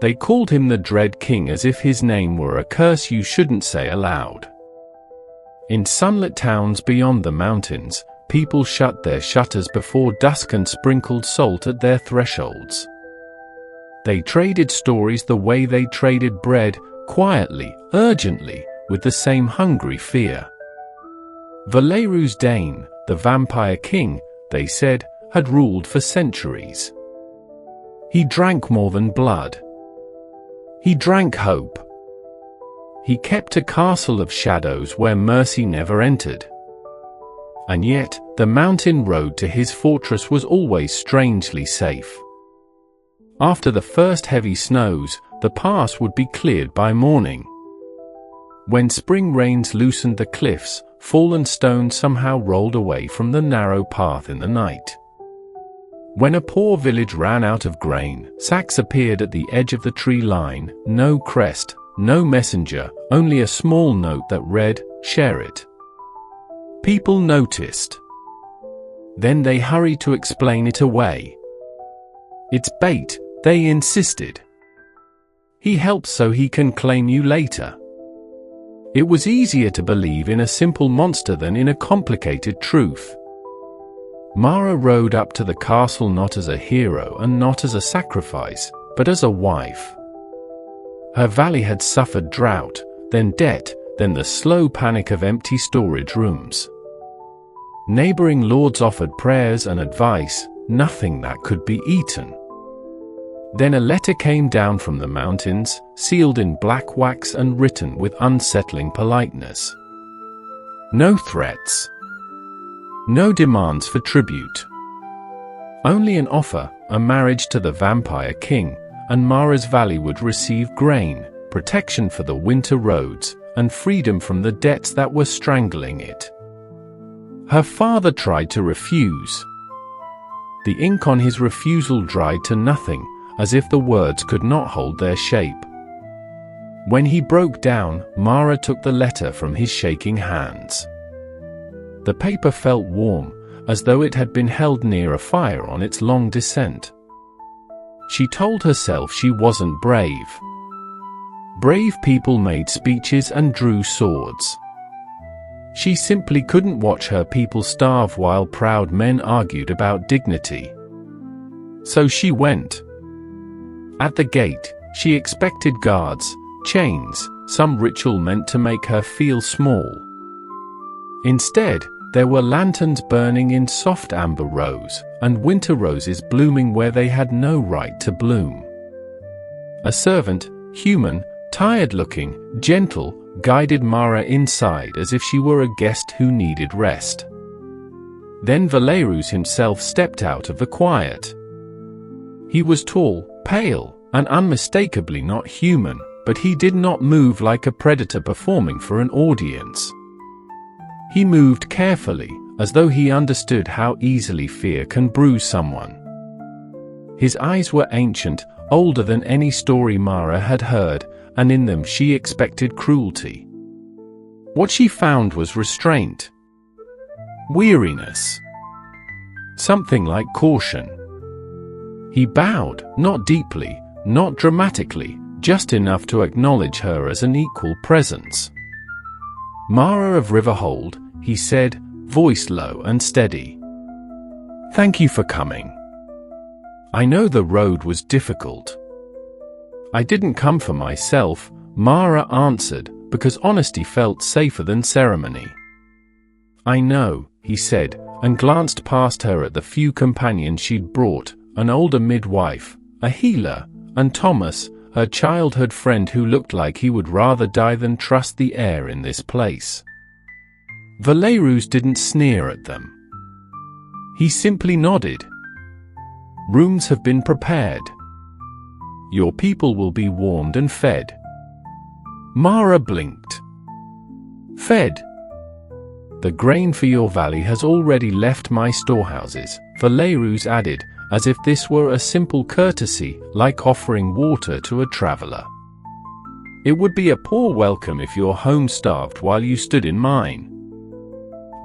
They called him the Dread King as if his name were a curse you shouldn't say aloud. In sunlit towns beyond the mountains, people shut their shutters before dusk and sprinkled salt at their thresholds. They traded stories the way they traded bread, quietly, urgently, with the same hungry fear. Valerius Dain, the vampire king, they said, had ruled for centuries. He drank more than blood. He drank hope. He kept a castle of shadows where mercy never entered. And yet, the mountain road to his fortress was always strangely safe. After the first heavy snows, the pass would be cleared by morning. When spring rains loosened the cliffs, fallen stones somehow rolled away from the narrow path in the night. When a poor village ran out of grain, sacks appeared at the edge of the tree line, no crest, no messenger, only a small note that read, "Share it." People noticed. Then they hurried to explain it away. "It's bait," they insisted. "He helps so he can claim you later." It was easier to believe in a simple monster than in a complicated truth. Mara rode up to the castle not as a hero and not as a sacrifice, but as a wife. Her valley had suffered drought, then debt, then the slow panic of empty storage rooms. Neighboring lords offered prayers and advice, nothing that could be eaten. Then a letter came down from the mountains, sealed in black wax and written with unsettling politeness. No threats. No demands for tribute. Only an offer, a marriage to the vampire king, and Mara's valley would receive grain, protection for the winter roads, and freedom from the debts that were strangling it. Her father tried to refuse. The ink on his refusal dried to nothing, as if the words could not hold their shape. When he broke down, Mara took the letter from his shaking hands. The paper felt warm, as though it had been held near a fire on its long descent. She told herself she wasn't brave. Brave people made speeches and drew swords. She simply couldn't watch her people starve while proud men argued about dignity. So she went. At the gate, she expected guards, chains, some ritual meant to make her feel small. Instead, there were lanterns burning in soft amber rose, and winter roses blooming where they had no right to bloom. A servant, human, tired-looking, gentle, guided Mara inside as if she were a guest who needed rest. Then Valerius himself stepped out of the quiet. He was tall, pale, and unmistakably not human, but he did not move like a predator performing for an audience. He moved carefully, as though he understood how easily fear can bruise someone. His eyes were ancient, older than any story Mara had heard, and in them she expected cruelty. What she found was restraint. Weariness. Something like caution. He bowed, not deeply, not dramatically, just enough to acknowledge her as an equal presence. "Mara of Riverhold," he said, voice low and steady. "Thank you for coming. I know the road was difficult." "I didn't come for myself," Mara answered, because honesty felt safer than ceremony. "I know," he said, and glanced past her at the few companions she'd brought, an older midwife, a healer, and Thomas, her childhood friend who looked like he would rather die than trust the air in this place. Valerius didn't sneer at them. He simply nodded. "Rooms have been prepared. Your people will be warmed and fed." Mara blinked. "Fed? The grain for your valley has already left my storehouses," Valerius added, as if this were a simple courtesy, like offering water to a traveler. "It would be a poor welcome if your home starved while you stood in mine."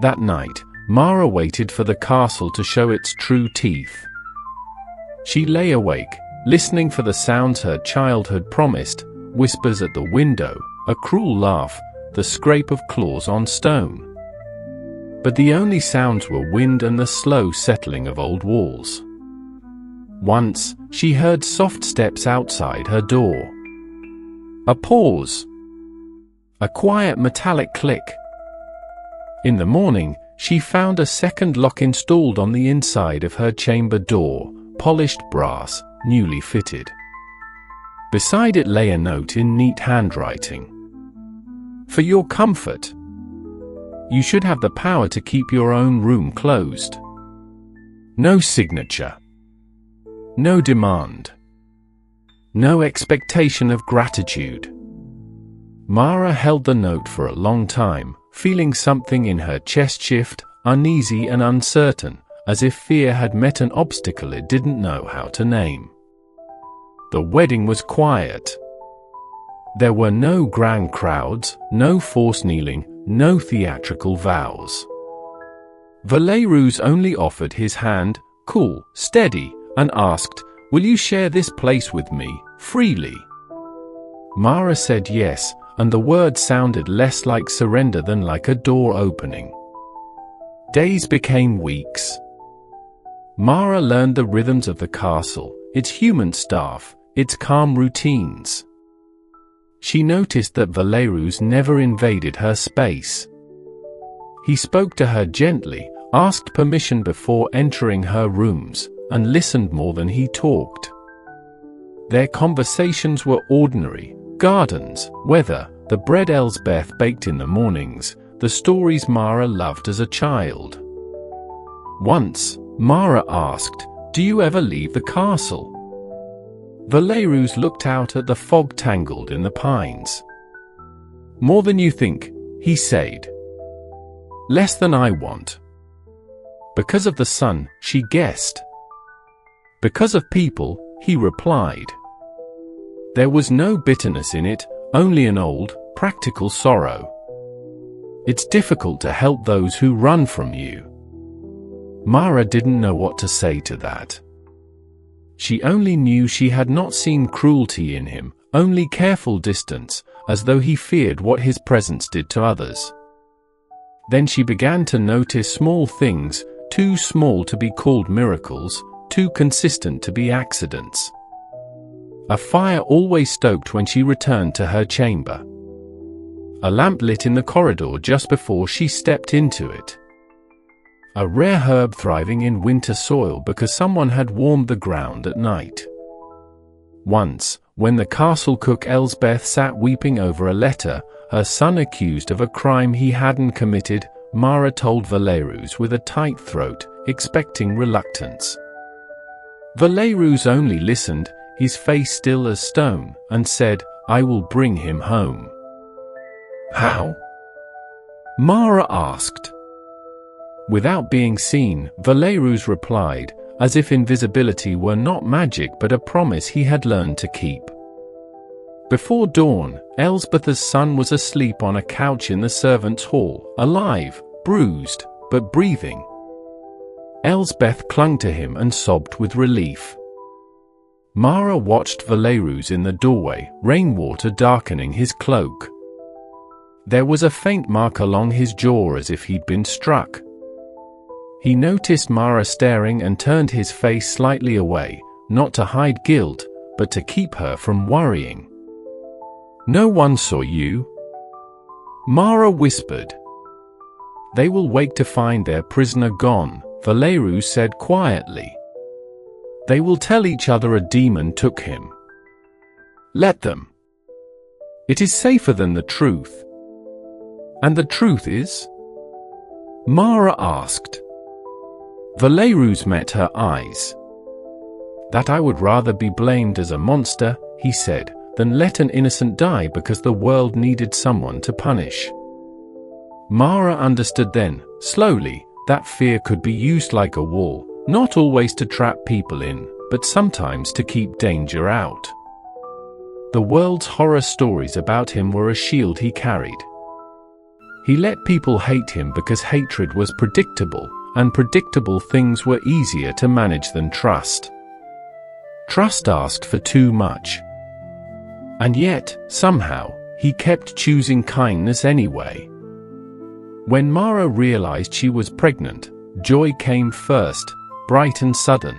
That night, Mara waited for the castle to show its true teeth. She lay awake, listening for the sounds her childhood promised, whispers at the window, a cruel laugh, the scrape of claws on stone. But the only sounds were wind and the slow settling of old walls. Once, she heard soft steps outside her door. A pause. A quiet metallic click. In the morning, she found a second lock installed on the inside of her chamber door, polished brass, newly fitted. Beside it lay a note in neat handwriting. For your comfort. You should have the power to keep your own room closed. No signature. No demand. No expectation of gratitude. Mara held the note for a long time, feeling something in her chest shift, uneasy and uncertain, as if fear had met an obstacle it didn't know how to name. The wedding was quiet. There were no grand crowds, no forced kneeling, no theatrical vows. Valerius only offered his hand, cool, steady, and asked, "Will you share this place with me, freely?" Mara said yes, and the words sounded less like surrender than like a door opening. Days became weeks. Mara learned the rhythms of the castle, its human staff, its calm routines. She noticed that Valerius never invaded her space. He spoke to her gently, asked permission before entering her rooms, and listened more than he talked. Their conversations were ordinary: gardens, weather, the bread Elsbeth baked in the mornings, the stories Mara loved as a child. Once, Mara asked, "Do you ever leave the castle?" Valerius looked out at the fog tangled in the pines. "More than you think," he said. "Less than I want." "Because of the sun," she guessed. "Because of people," he replied. There was no bitterness in it, only an old, practical sorrow. It's difficult to help those who run from you. Mara didn't know what to say to that. She only knew she had not seen cruelty in him, only careful distance, as though he feared what his presence did to others. Then she began to notice small things, too small to be called miracles, too consistent to be accidents. A fire always stoked when she returned to her chamber. A lamp lit in the corridor just before she stepped into it. A rare herb thriving in winter soil because someone had warmed the ground at night. Once, when the castle cook Elsbeth sat weeping over a letter, her son accused of a crime he hadn't committed, Mara told Valerius with a tight throat, expecting reluctance. Valerius only listened, his face still as stone, and said, "I will bring him home." "How?" Mara asked. Without being seen, Valerius replied, as if invisibility were not magic but a promise he had learned to keep. Before dawn, Elsbeth's son was asleep on a couch in the servants' hall, alive, bruised, but breathing. Elsbeth clung to him and sobbed with relief. Mara watched Valerius in the doorway, rainwater darkening his cloak. There was a faint mark along his jaw as if he'd been struck. He noticed Mara staring and turned his face slightly away, not to hide guilt, but to keep her from worrying. "No one saw you?" Mara whispered. "They will wake to find their prisoner gone," Valerius said quietly. "They will tell each other a demon took him. Let them. It is safer than the truth." "And the truth is?" Mara asked. Valerius met her eyes. "That I would rather be blamed as a monster," he said, "than let an innocent die because the world needed someone to punish." Mara understood then, slowly, that fear could be used like a wall, not always to trap people in, but sometimes to keep danger out. The world's horror stories about him were a shield he carried. He let people hate him because hatred was predictable, and predictable things were easier to manage than trust. Trust asked for too much. And yet, somehow, he kept choosing kindness anyway. When Mara realized she was pregnant, joy came first, bright and sudden.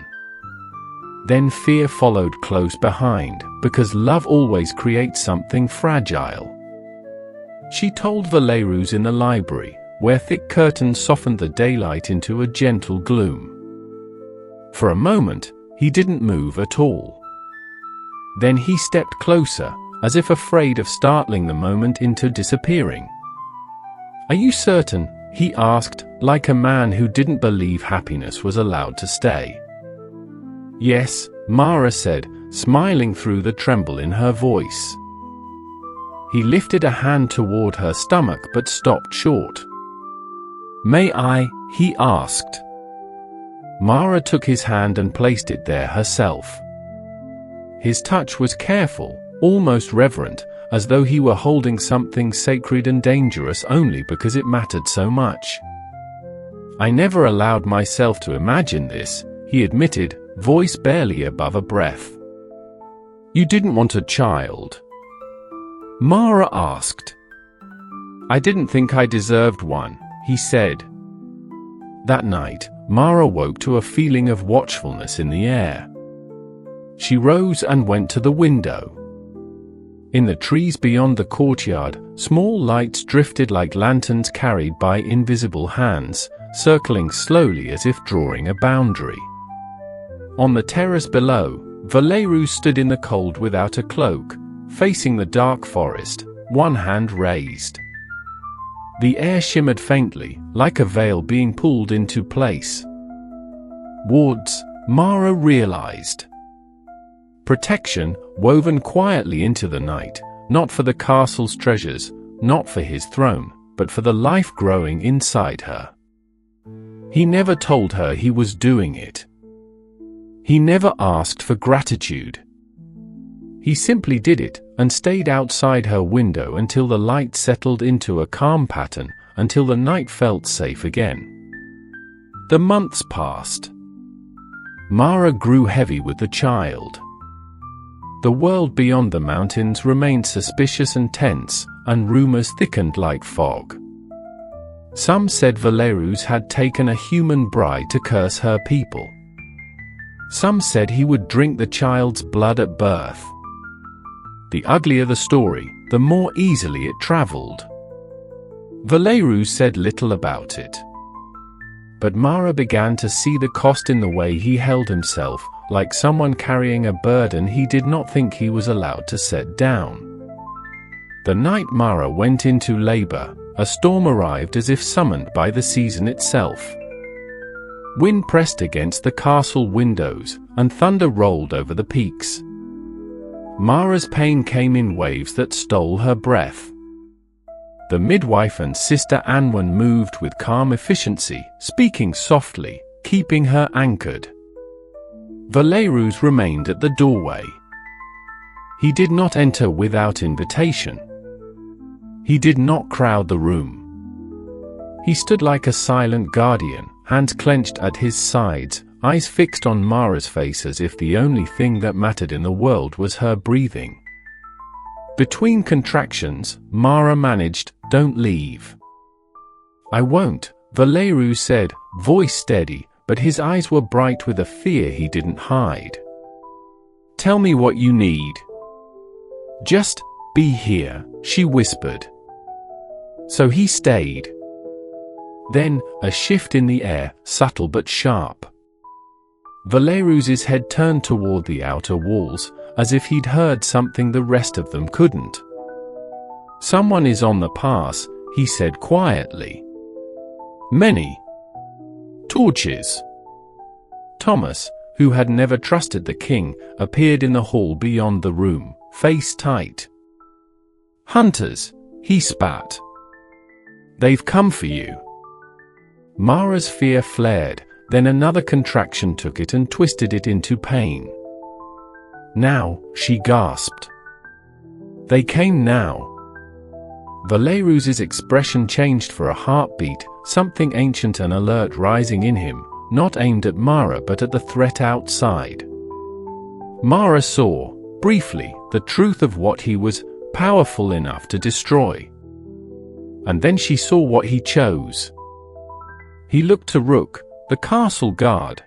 Then fear followed close behind, because love always creates something fragile. She told Valerius in the library, where thick curtains softened the daylight into a gentle gloom. For a moment, he didn't move at all. Then he stepped closer, as if afraid of startling the moment into disappearing. "Are you certain?" he asked, like a man who didn't believe happiness was allowed to stay. "Yes," Mara said, smiling through the tremble in her voice. He lifted a hand toward her stomach but stopped short. "May I?" he asked. Mara took his hand and placed it there herself. His touch was careful, almost reverent, as though he were holding something sacred and dangerous only because it mattered so much. "I never allowed myself to imagine this," he admitted, voice barely above a breath. "You didn't want a child?" Mara asked. "I didn't think I deserved one," he said. That night, Mara woke to a feeling of watchfulness in the air. She rose and went to the window. In the trees beyond the courtyard, small lights drifted like lanterns carried by invisible hands, circling slowly as if drawing a boundary. On the terrace below, Valerius stood in the cold without a cloak, facing the dark forest, one hand raised. The air shimmered faintly, like a veil being pulled into place. Wards, Mara realized. Protection, woven quietly into the night, not for the castle's treasures, not for his throne, but for the life growing inside her. He never told her he was doing it. He never asked for gratitude. He simply did it, and stayed outside her window until the light settled into a calm pattern, until the night felt safe again. The months passed. Mara grew heavy with the child. The world beyond the mountains remained suspicious and tense, and rumors thickened like fog. Some said Valerius had taken a human bride to curse her people. Some said he would drink the child's blood at birth. The uglier the story, the more easily it traveled. Valerius said little about it. But Mara began to see the cost in the way he held himself, like someone carrying a burden he did not think he was allowed to set down. The night Mara went into labor, a storm arrived as if summoned by the season itself. Wind pressed against the castle windows, and thunder rolled over the peaks. Mara's pain came in waves that stole her breath. The midwife and Sister Anwen moved with calm efficiency, speaking softly, keeping her anchored. Valerius remained at the doorway. He did not enter without invitation. He did not crowd the room. He stood like a silent guardian, hands clenched at his sides, eyes fixed on Mara's face as if the only thing that mattered in the world was her breathing. Between contractions, Mara managed, "Don't leave." "I won't," Valerius said, voice steady, but his eyes were bright with a fear he didn't hide. "Tell me what you need." "Just be here," she whispered. So he stayed. Then, a shift in the air, subtle but sharp. Valerius's head turned toward the outer walls, as if he'd heard something the rest of them couldn't. "Someone is on the pass," he said quietly. "Many torches." Thomas, who had never trusted the king, appeared in the hall beyond the room, face tight. "Hunters," he spat. "They've come for you." Mara's fear flared, then another contraction took it and twisted it into pain. "Now," she gasped. "They came now." Valerius's expression changed for a heartbeat, something ancient and alert rising in him, not aimed at Mara but at the threat outside. Mara saw, briefly, the truth of what he was powerful enough to destroy. And then she saw what he chose. He looked to Rook, the castle guard,